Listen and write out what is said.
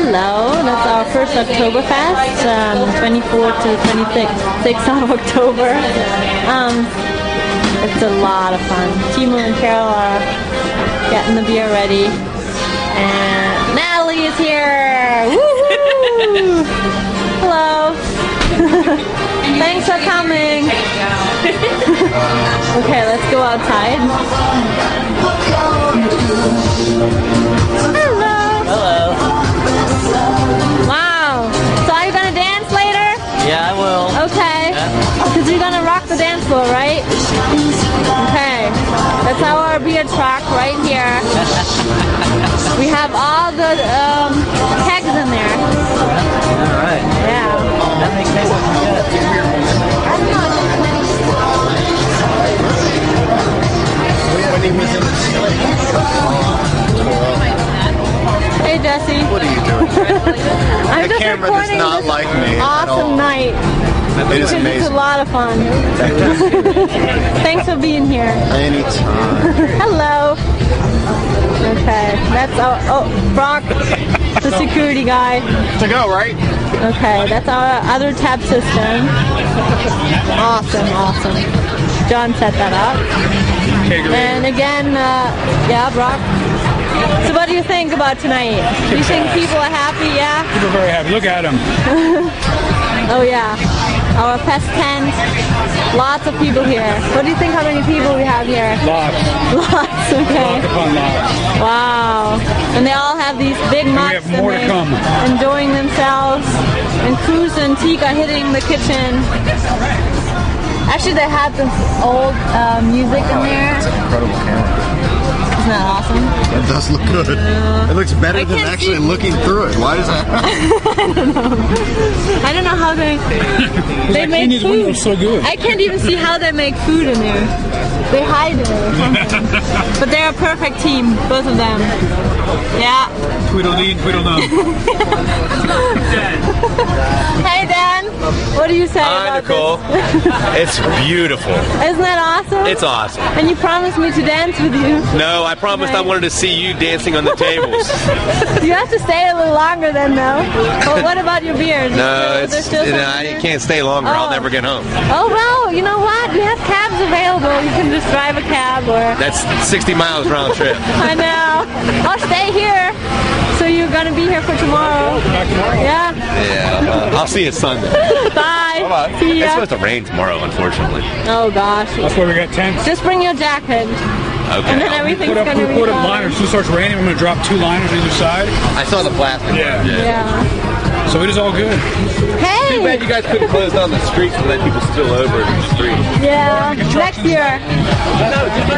Hello, that's our first Oktoberfest, 24th to 26th of October. It's a lot of fun. Timo and Carol are getting the beer ready, and Natalie is here. Woohoo! Hello. Thanks for coming. Okay, let's go outside. Hello. Hello. Wow. So are you gonna dance later? Yeah, I will. Okay. Because you're gonna rock the dance floor, right? Okay. That's our beer truck right here. We have all the kegs in there. All right. Yeah. That makes sense. Hey Jesse. What are you doing? I'm The just camera does recording not this like me at all. awesome night. It is It's a amazing. lot of fun. Thanks for being here. Anytime. Hello. Okay, that's our, Brock, the security guy. To go, right? Okay, that's our other tap system. Awesome, awesome. John set that up. And again, yeah, Brock. So what do you think about tonight? Do you think people are happy? Yeah? People are very happy. Look at them. Oh yeah. Our fest tent. Lots of people here. What do you think how many people we have here? Lots. Lots, okay. Lots upon lots. Wow. And they all have these big mugs have more to come. enjoying themselves. And Cruz and Teak are hitting the kitchen. Actually, they had this old music in there. It's an incredible camera. Isn't that awesome? It does look good. It looks better than can't actually see- looking through it. Why does that happen? I don't know how they make These food. windows so good. I can't even see how they make food in there. They hide it or something. But they're a perfect team, both of them. Yeah. Tweedledee and Tweedledum. Hey Dan, what do you say Hi, about Nicole. this? It's beautiful. Isn't that awesome? It's awesome. And you promised me to dance with you. No, I promised I wanted to see you dancing on the tables. You have to stay a little longer then, though. But what about your beers? No, Is there still something I there? can't stay longer. I'll Oh. never get home. Oh well, you know what? We have cabs available. You can just drive a cab or. That's 60 miles round trip. I know. I'll stay here. So you're gonna be here for tomorrow? Yeah. Yeah, I'll see you Sunday. Bye. Bye-bye. See It's ya. supposed to rain tomorrow, unfortunately. Oh gosh. That's why we got tents. Just bring your jacket. Okay. And then everything's We gonna be put up fine. liners. As soon as it starts raining, I'm going to drop 2 liners on either side. I saw the plastic. Yeah. Yeah. So it is all good. Hey. Too bad you guys couldn't close down the streets and let people spill over in the street. Yeah. Next year. No, just